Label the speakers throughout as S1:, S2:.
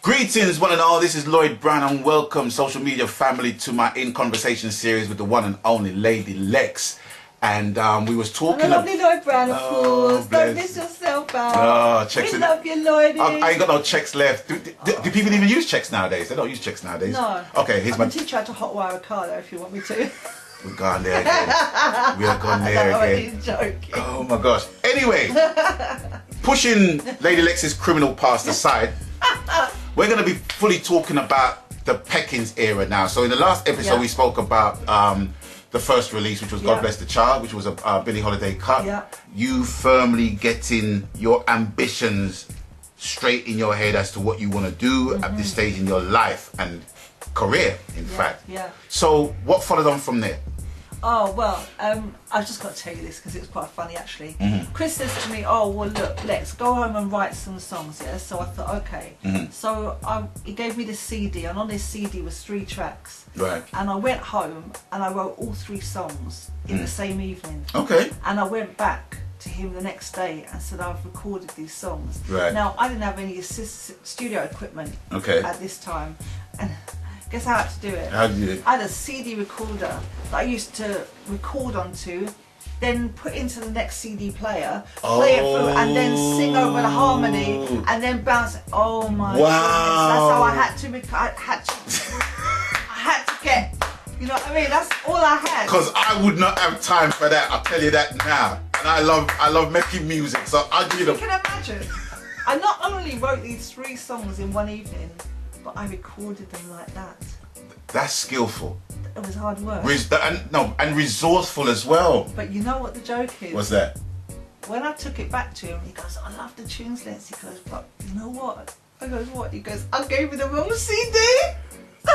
S1: Greetings one and all, this is Lloyd Brown and welcome social media family to my In Conversation series with the one and only Lady Lex. And we was talking
S2: about... lovely Lloyd Brown, of course. Don't miss yourself out.
S1: Oh, checks.
S2: We love you, Lloydie.
S1: I ain't got no checks left. Do people even use checks nowadays? They don't use checks nowadays.
S2: No.
S1: Okay, here's
S2: I can teach you how to hotwire a car though if you want me to.
S1: We're gone there again. We are gone there again.
S2: I'm joking.
S1: Oh my gosh. Anyway, pushing Lady Lex's criminal past aside, we're going to be fully talking about the Peckins era now. So in the last episode we spoke about the first release, which was God Bless the Child, which was a Billie Holiday cut. Yeah. You firmly getting your ambitions straight in your head as to what you want to do at this stage in your life and career, in fact. Yeah. So what followed on from there?
S2: Oh, well, I've just got to tell you this because it was quite funny actually. Chris says to me, oh, well, look, let's go home and write some songs, yeah? So I thought, okay. So he gave me this CD, and on this CD was 3 tracks.
S1: Right.
S2: And I went home and I wrote all 3 songs in the same evening.
S1: Okay.
S2: And I went back to him the next day and said, I've recorded these songs.
S1: Right.
S2: Now, I didn't have any studio equipment at this time. And guess how I had to do it?
S1: How did you do it?
S2: I had a CD recorder that I used to record onto, then put into the next CD player, play it through, and then sing over the harmony, and then bounce it. Oh my goodness! That's how I had to. I had to get. You know what I mean? That's all I had.
S1: Because I would not have time for that. I'll tell you that now. And I love making music, so I do.
S2: You can imagine. I not only wrote these 3 songs in one evening, but I recorded them like that.
S1: That's skillful.
S2: It was hard work.
S1: And resourceful as well.
S2: But you know what the joke is?
S1: What's that?
S2: When I took it back to him, he goes, I love the tunes, Lex. He goes, but you know what? I goes, what? He goes, I gave you the wrong CD. I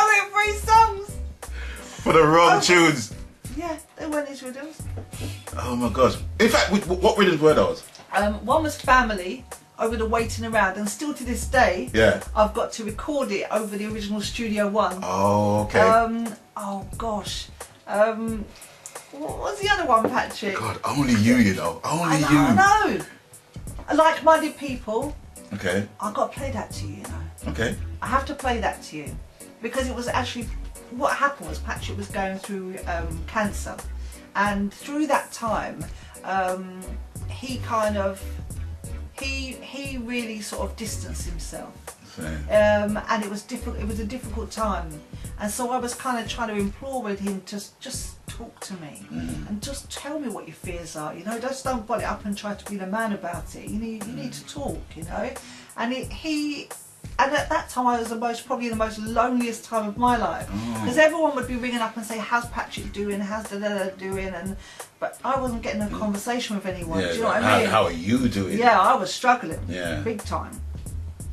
S2: wrote 3 songs.
S1: For the wrong tunes.
S2: Yeah, they weren't his rhythms.
S1: Oh my gosh. In fact, what rhythms were those?
S2: One was Family, over the Waiting Around, and still to this day, I've got to record it over the original Studio One.
S1: Oh, okay.
S2: Oh gosh. What was the other one, Patrick?
S1: God, only you know. Only you.
S2: I know. Like-Minded People.
S1: Okay.
S2: I've got to play that to you, you know.
S1: Okay.
S2: I have to play that to you. Because it was actually, what happened was Patrick was going through cancer. And through that time, he kind of, he really sort of distanced himself. And it was a difficult time. And so I was kind of trying to implore with him to just talk to me and just tell me what your fears are, you know, just don't bottle it up and try to be the man about it. You need to talk, you know. And and at that time I was probably the most loneliest time of my life, because everyone would be ringing up and say, how's Patrick doing, how's da-da-da doing, but I wasn't getting a conversation with anyone. Do you know what I mean?
S1: How are you doing?
S2: Yeah, I was struggling big time.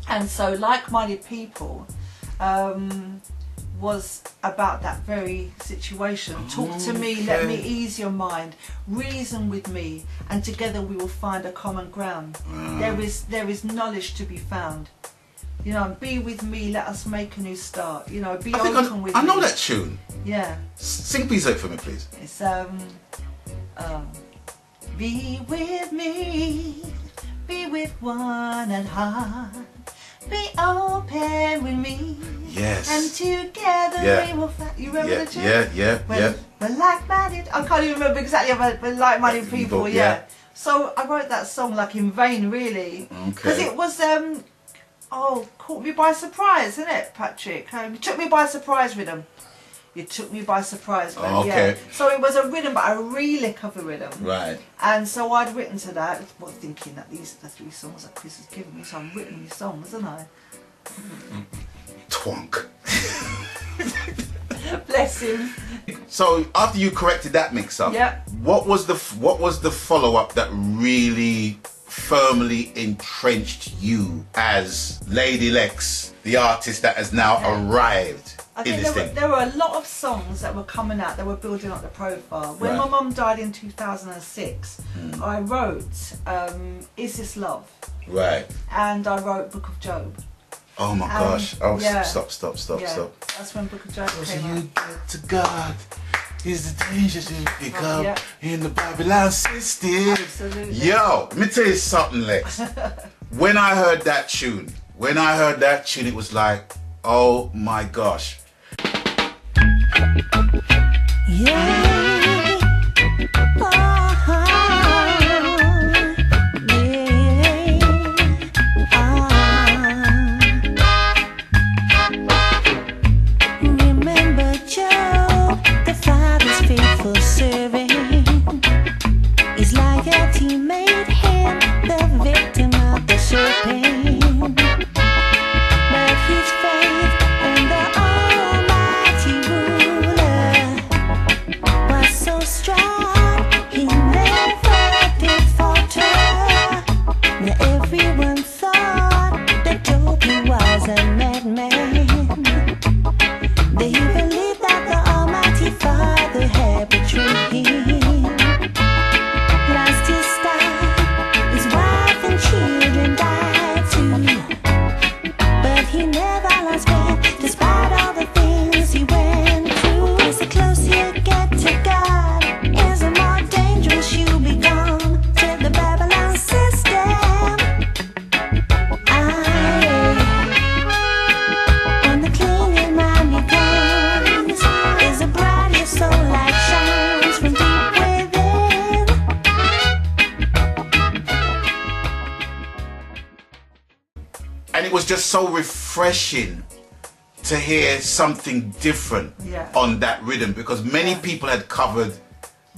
S2: And so Like-Minded People was about that very situation. Talk to me, let me ease your mind, reason with me, and together we will find a common ground. There is knowledge to be found. You know, be with me, let us make a new start. You know, be open with me.
S1: I know that tune.
S2: Yeah.
S1: Sing piece of it for me, please.
S2: It's be with me, be with one at heart, be open with me.
S1: Yes.
S2: And together we will find. You remember the tune?
S1: Yeah.
S2: We're like-minded. I can't even remember exactly, but like-minded people. Yeah. So I wrote that song like in vain, really, because it was caught me by surprise, isn't it, Patrick? You took me by surprise rhythm. You took me by surprise, man.
S1: Okay.
S2: Yeah. So it was a rhythm, but a relic of a rhythm. Right. And so I'd written to that, well, thinking that these are the 3 songs that Chris has given me, so I've written these songs, haven't I?
S1: Twonk.
S2: Bless him.
S1: So after you corrected that mix-up, what was the follow-up that really firmly entrenched you as Lady Lex, the artist that has now arrived in this thing?
S2: There were a lot of songs that were coming out that were building up the profile. When my mum died in 2006, I wrote Is This Love?
S1: Right.
S2: And I wrote Book of Job.
S1: Oh my gosh. Oh, stop.
S2: That's when Book of Job came out.
S1: You get to God. Is the danger to pick up in the Babylon system.
S2: Absolutely.
S1: Yo, let me tell you something, Lex. when I heard that tune, it was like, oh my gosh.
S3: Yeah. Remember Joe, the father's faithful servant. His loyalty made him the victim of the serpent. But his faith in the Almighty ruler was so strong, he never did falter. Now everyone thought that Job was a madman. They believed that the Almighty Father had betrayed him, lost his star, his wife and children died too. But he never lost faith, despite all the things he went through. As the closer you get to God, as the more dangerous you become, said the Babylon system. When the clean mind becomes, is a brighter soul light shines from deep within.
S1: And it was just so refreshing to hear something different on that rhythm, because many people had covered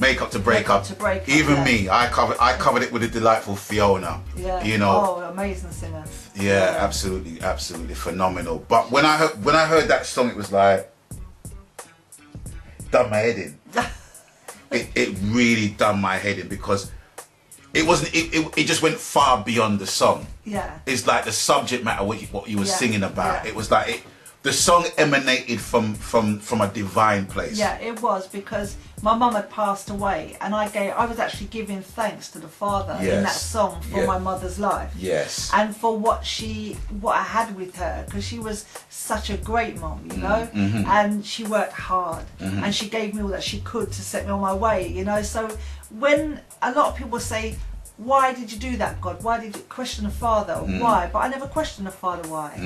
S1: Make Up to Break Up. Even me, I covered it with the delightful Fiona.
S2: Yeah.
S1: You know.
S2: Oh, amazing singer.
S1: Yeah, absolutely phenomenal. But when I heard that song, it was like done my head in. It really done my head in, because it wasn't. It just went far beyond the song.
S2: Yeah.
S1: It's like the subject matter, what you were singing about.
S2: Yeah.
S1: It was like the song emanated from a divine place.
S2: Yeah, it was, because my mum had passed away, and I was actually giving thanks to the Father in that song for my mother's life.
S1: Yes.
S2: And for what I had with her, because she was such a great mum, you know, and she worked hard, and she gave me all that she could to set me on my way, you know. So when a lot of people say, why did you do that, God? Why did you question the Father? Why? But I never questioned the Father why.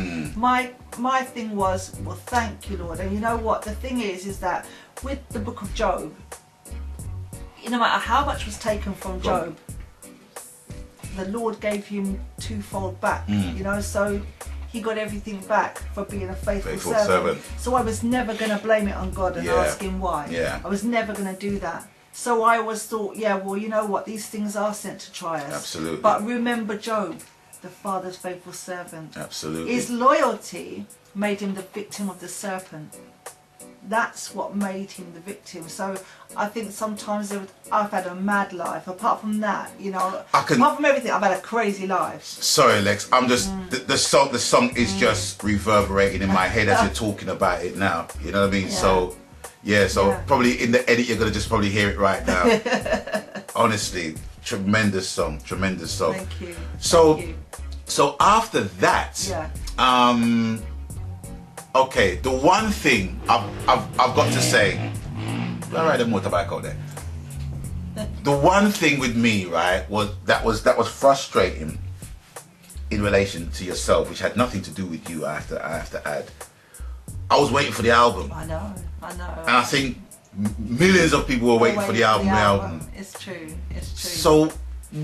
S2: My thing was, well, thank you, Lord. And you know what? The thing is that with the book of Job, no matter how much was taken from Job, the Lord gave him twofold back, you know, so he got everything back for being a faithful servant. So I was never going to blame it on God and ask him why. I was never going to do that. So I always thought, yeah, well, you know what, these things are sent to try us.
S1: Absolutely.
S2: But remember Job, the Father's faithful servant.
S1: Absolutely.
S2: His loyalty made him the victim of the serpent. That's what made him the victim. So I think sometimes I've had a mad life. Apart from that, you know, apart from everything, I've had a crazy life.
S1: Sorry, Lex. I'm just the song is just reverberating in my head as you're talking about it now. You know what I mean?
S2: Yeah.
S1: So probably in the edit you're gonna just probably hear it right now. Honestly, tremendous song.
S2: Thank you.
S1: So after that, okay, the one thing I've got to say, I ride a motorbike out there. The one thing with me, right, was frustrating in relation to yourself, which had nothing to do with you. I have to add. I was waiting for the album.
S2: I know.
S1: And I think millions of people were waiting for the album.
S2: It's true.
S1: So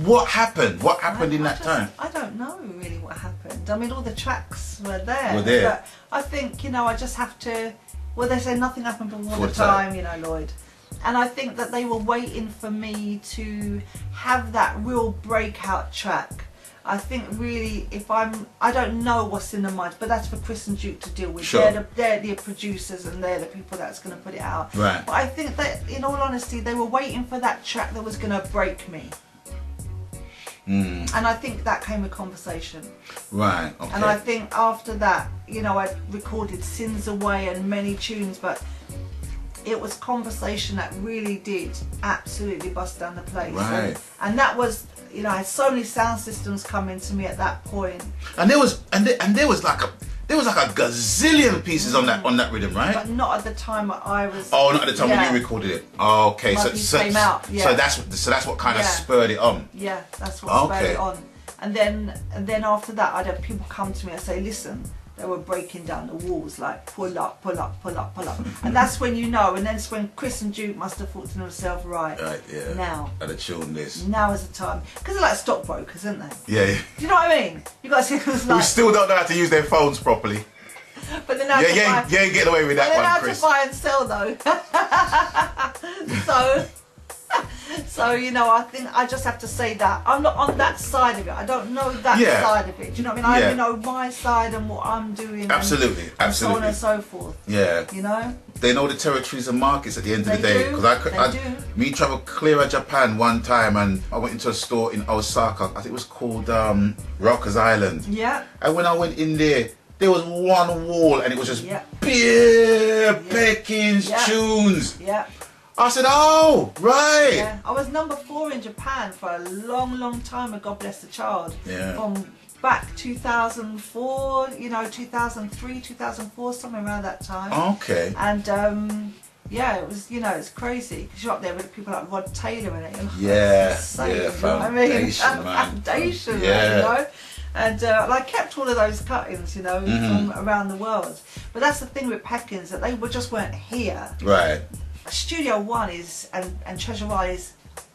S1: what happened? What happened in that time?
S2: I don't know really what happened. I mean, all the tracks were there. But I think, you know, I just have to, well, they say nothing happened before the time, you know, Lloyd. And I think that they were waiting for me to have that real breakout track. I think really, I don't know what's in the mind, but that's for Chris and Duke to deal with. Sure. They're the producers and they're the people that's going to put it out.
S1: Right.
S2: But I think that, in all honesty, they were waiting for that track that was going to break me. And I think that came with conversation.
S1: Right, okay.
S2: And I think after that, you know, I recorded Sins Away and many tunes, but it was conversation that really did absolutely bust down the place.
S1: Right.
S2: And that was, you know, I had so many sound systems coming to me at that point.
S1: And there was like a gazillion pieces on that rhythm, right?
S2: But not at the time I was.
S1: Oh, not at the time when you recorded it. Oh, okay,
S2: so came out. Yeah.
S1: So that's what kind of spurred it on.
S2: Yeah, that's what spurred it on. And then after that, I'd have people come to me and say, listen, they were breaking down the walls, like pull up, pull up, pull up, pull up. And that's when you know, and that's when Chris and Duke must have thought to themselves, right,
S1: yeah.
S2: Now.
S1: I'd have tuned this.
S2: Now is the time. Because they're like stockbrokers, aren't they?
S1: Yeah, yeah.
S2: Do you know what I mean? You got to see who's like...
S1: Who still don't know how to use their phones properly.
S2: But then you
S1: ain't getting away with that one, Chris.
S2: to buy and sell though. So you know, I think I just have to say that I'm not on that side of it. I don't know that side of it. Do you know what I mean? I only know my side and what I'm doing.
S1: Absolutely,
S2: and so on and so forth.
S1: Yeah.
S2: You know.
S1: They know the territories and markets at the end of the day.
S2: Because
S1: me traveled clear of Japan one time, and I went into a store in Osaka. I think it was called Rockers Island.
S2: Yeah.
S1: And when I went in there was one wall, and it was just beer, Peckins, tunes.
S2: Yeah.
S1: I said, oh, right.
S2: Yeah. I was number 4 in Japan for a long, long time. God bless the child.
S1: Yeah.
S2: From back 2004, you know, 2003, 2004, somewhere around that time.
S1: Okay.
S2: And yeah, it was, you know, it's crazy because you're up there with people like Rod Taylor and it. Foundation,
S1: yeah.
S2: Man, you know. And I kept all of those cuttings, you know, from around the world. But that's the thing with Peckins, that they just weren't here.
S1: Right.
S2: Studio One is and Treasure Isle is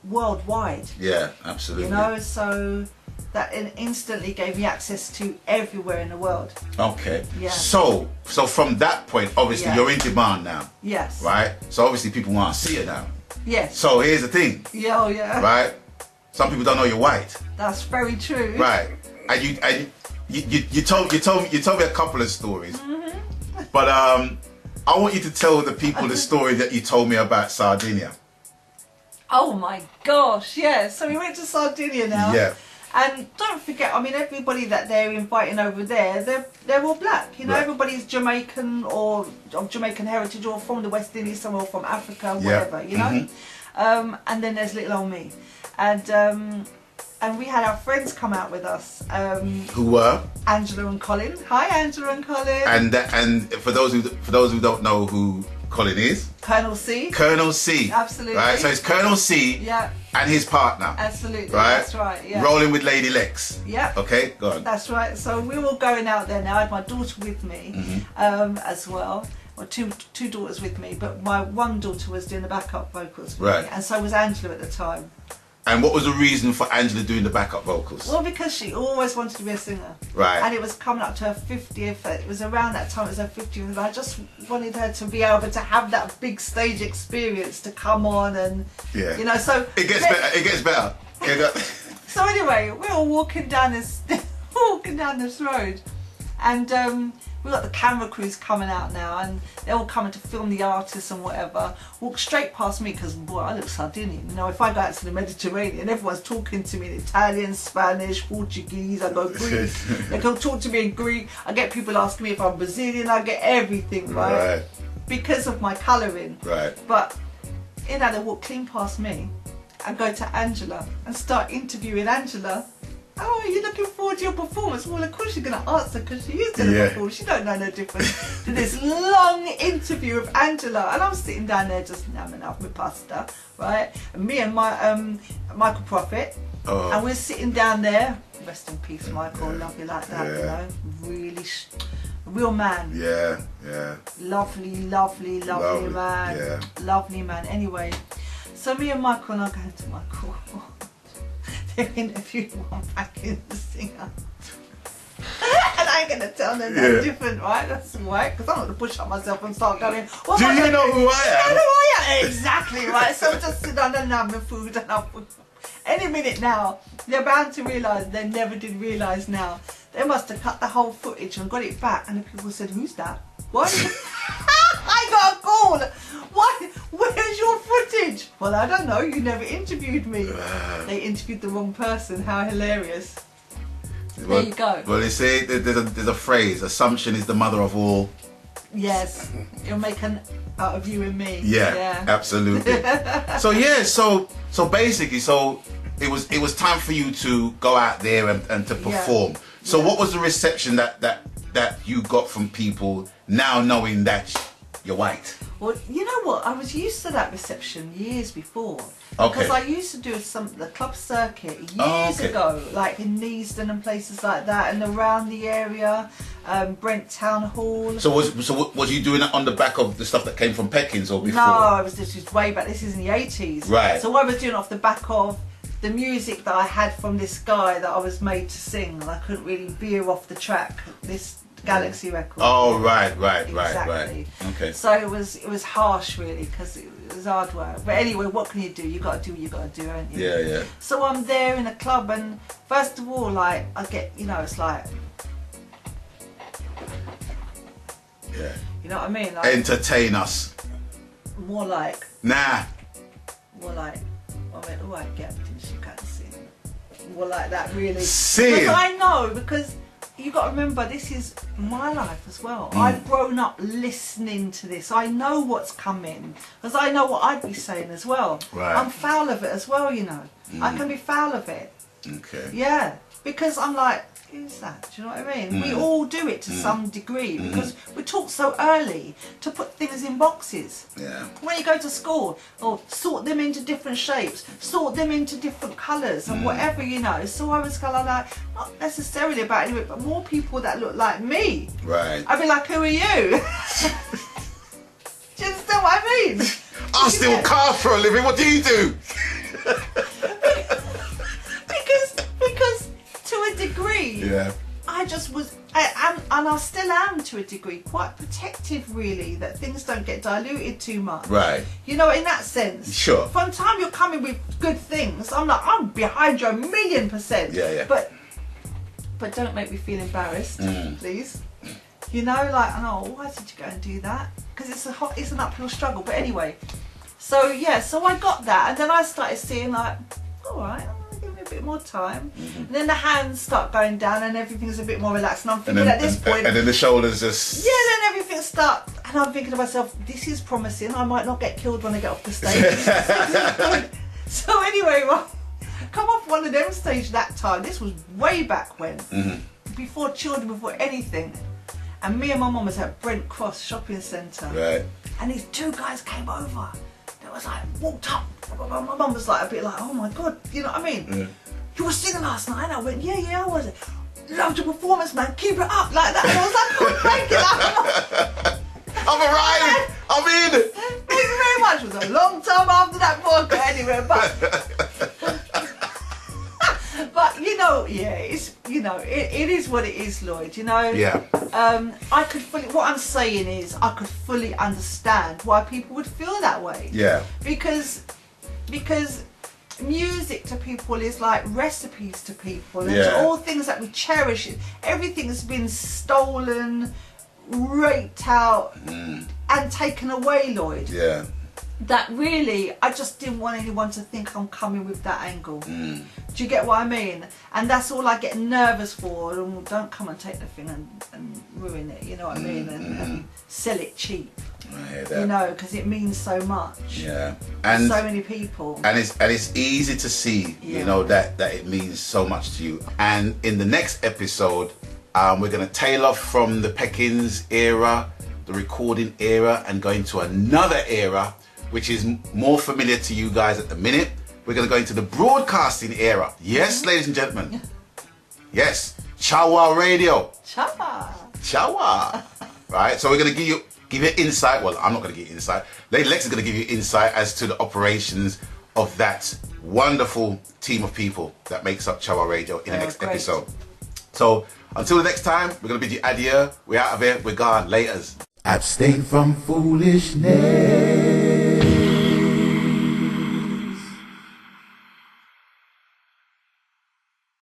S2: worldwide.
S1: Yeah, absolutely.
S2: You know, so that instantly gave me access to everywhere in the world.
S1: Okay.
S2: Yeah.
S1: So from that point, obviously you're in demand now.
S2: Yes.
S1: Right. So obviously people want to see you now.
S2: Yes.
S1: So here's the thing.
S2: Yeah. Oh, yeah.
S1: Right. Some people don't know you're white.
S2: That's very true.
S1: Right. And you told me a couple of stories. But I want you to tell the people the story that you told me about Sardinia.
S2: Oh my gosh, yeah. So we went to Sardinia now.
S1: Yeah.
S2: And don't forget, I mean, everybody that they're inviting over there, they're all black. You know, everybody's Jamaican or of Jamaican heritage or from the West Indies, some or from Africa, whatever, you know. And then there's little old me. And we had our friends come out with us.
S1: Who were?
S2: Angela and Colin. Hi, Angela and Colin.
S1: And for those who don't know who Colin is,
S2: Colonel C.
S1: Colonel C.
S2: Absolutely.
S1: Right. So it's Colonel C.
S2: Yeah.
S1: And his partner.
S2: Absolutely.
S1: Right.
S2: That's right. Yeah.
S1: Rolling with Lady Lex.
S2: Yeah.
S1: Okay. Go on.
S2: That's right. So we were going out there now. I had my daughter with me as well. Or two daughters with me, but my one daughter was doing the backup vocals with me, and so was Angela at the time.
S1: And what was the reason for Angela doing the backup vocals?
S2: Well, because she always wanted to be a singer.
S1: Right.
S2: And it was coming up to her 50th. It was around that time, it was her 50th. And I just wanted her to be able to have that big stage experience to come on and, you know, so...
S1: It gets better. It gets better.
S2: So anyway, we were walking down this road. And we've got the camera crews coming out now, and they're all coming to film the artists and whatever. Walk straight past me because, boy, I look Sardinian. You know, if I go out to the Mediterranean, everyone's talking to me in Italian, Spanish, Portuguese. I go Greek. They can talk to me in Greek. I get people asking me if I'm Brazilian. I get everything, right? Because of my colouring.
S1: Right.
S2: But, you know, they walk clean past me and go to Angela and start interviewing Angela. Oh, are you looking forward to your performance? Well, of course you're going to answer because she is going to perform. She don't know no difference to this long interview of Angela. And I'm sitting down there just namming up my pasta, right? And me and my Michael Prophet, and we're sitting down there. Rest in peace, Michael. Love you like that, you know. Really, real man.
S1: Yeah, yeah.
S2: Lovely man.
S1: Yeah.
S2: Lovely man. Anyway, so me and Michael and I go to Michael. They're interviewing one Peckins singer. And I ain't going to tell them they're different, right? That's right, because I'm not going to push up myself and start going, well,
S1: do you know who I am?
S2: You know who I am? Exactly, right? So I'm just sitting down and having food and any minute now, they're bound to realise, they never did realise now, they must have cut the whole footage and got it back, and the people said, who's that? Why? I got a call. Why? Where's your footage? Well, I don't know. You never interviewed me. They interviewed the wrong person. How hilarious. There you go.
S1: Well, they say there's a phrase, assumption is the mother of all.
S2: Yes. You'll make an out of you and me.
S1: Yeah. Absolutely. So basically, it was time for you to go out there and to perform. So what was the reception that you got from people now knowing that you're white?
S2: Well, you know what? I was used to that reception years before.
S1: Okay.
S2: Because I used to do the club circuit years ago, like in Neasden and places like that, and around the area, Brent Town Hall.
S1: So was you doing that on the back of the stuff that came from Peckins or before?
S2: No, this was way back. This is in the 80s.
S1: Right.
S2: So I was doing off the back of the music that I had from this guy that I was made to sing, and I couldn't really veer off the track. This Galaxy record.
S1: Oh, right.
S2: Exactly.
S1: Okay.
S2: So it was harsh, really, because it was hard work. But anyway, what can you do? You got to do what you got to do, haven't you?
S1: Yeah.
S2: So I'm there in a club, and first of all, like, I get, it's like,
S1: yeah.
S2: You know what I mean? Like,
S1: Entertain us.
S2: more like,
S1: I
S2: went, all right, Captain, you can't sing. More like that, really.
S1: Sing.
S2: Because I know, because you got to remember, this is my life as well. I've grown up listening to this. I know what's coming, because I know what I'd be saying as well.
S1: Right.
S2: I'm foul of it as well, I can be foul of it.
S1: Okay.
S2: Yeah, because I'm like, who's that? Do you know what I mean? We all do it to some degree, because we're taught so early to put things in boxes.
S1: Yeah.
S2: When you go to school, or sort them into different shapes, sort them into different colours and whatever, So I was kind of like, not necessarily about anyway, but more people that look like me.
S1: Right.
S2: I'd be like, who are you? Do you understand what I mean?
S1: I steal cars for a living. What do you do?
S2: because to a degree,
S1: Yeah.
S2: I just was, and I still am to a degree, quite protective, really, that things don't get diluted too much.
S1: Right.
S2: In that sense.
S1: Sure.
S2: From the time you're coming with good things, I'm like, I'm behind you 1,000,000%.
S1: Yeah.
S2: But don't make me feel embarrassed, please. Why did you go and do that? Because it's an uphill struggle. But anyway, so I got that, and then I started seeing like, all right, give me a bit more time. And then the hands start going down, and everything's a bit more relaxed. And I'm thinking at this point,
S1: and then the shoulders just.
S2: yeah, then everything starts, and I'm thinking to myself, this is promising. I might not get killed when I get off the stage. So anyway, come off one of them stage that time. This was way back when, before children, before anything. And me and my mum was at Brent Cross Shopping Centre.
S1: Right.
S2: And these two guys came over. They was like, walked up. My mum was like a bit like, oh my God, you know what I mean? Yeah. You were singing last night? And I went, yeah, I was. Loved your performance, man. Keep it up like that. And I was like, oh, thank you.
S1: I've arrived. I'm in.
S2: Thank you very much. It was a long time after that vodka anyway, but it is what it is, Lloyd.
S1: Yeah.
S2: I could fully understand why people would feel that way.
S1: Yeah.
S2: Because music to people is like recipes to people, and
S1: Yeah.
S2: all things that we cherish. Everything has been stolen, raped out, and taken away, Lloyd.
S1: Yeah.
S2: That really, I just didn't want anyone to think I'm coming with that angle. Do you get what I mean? And that's all I get nervous for. Don't come and take the thing and ruin it, you know what I mean? And sell it cheap.
S1: I hear that.
S2: Because it means so much.
S1: Yeah.
S2: To
S1: And
S2: so many people.
S1: And it's easy to see, that it means so much to you. And in the next episode, we're going to tail off from the Peckins era, the recording era, and go into another era, which is more familiar to you guys at the minute. We're going to go into the broadcasting era. Yes, ladies and gentlemen. Yes, Chawa Radio. Chawa. Right, so we're going to give you insight. Well, I'm not going to give you insight. Lady Lex is going to give you insight as to the operations of that wonderful team of people that makes up Chawa Radio in the next episode. So until the next time, we're going to bid you adieu. We're out of here. We're gone. Laters. Abstain from foolishness.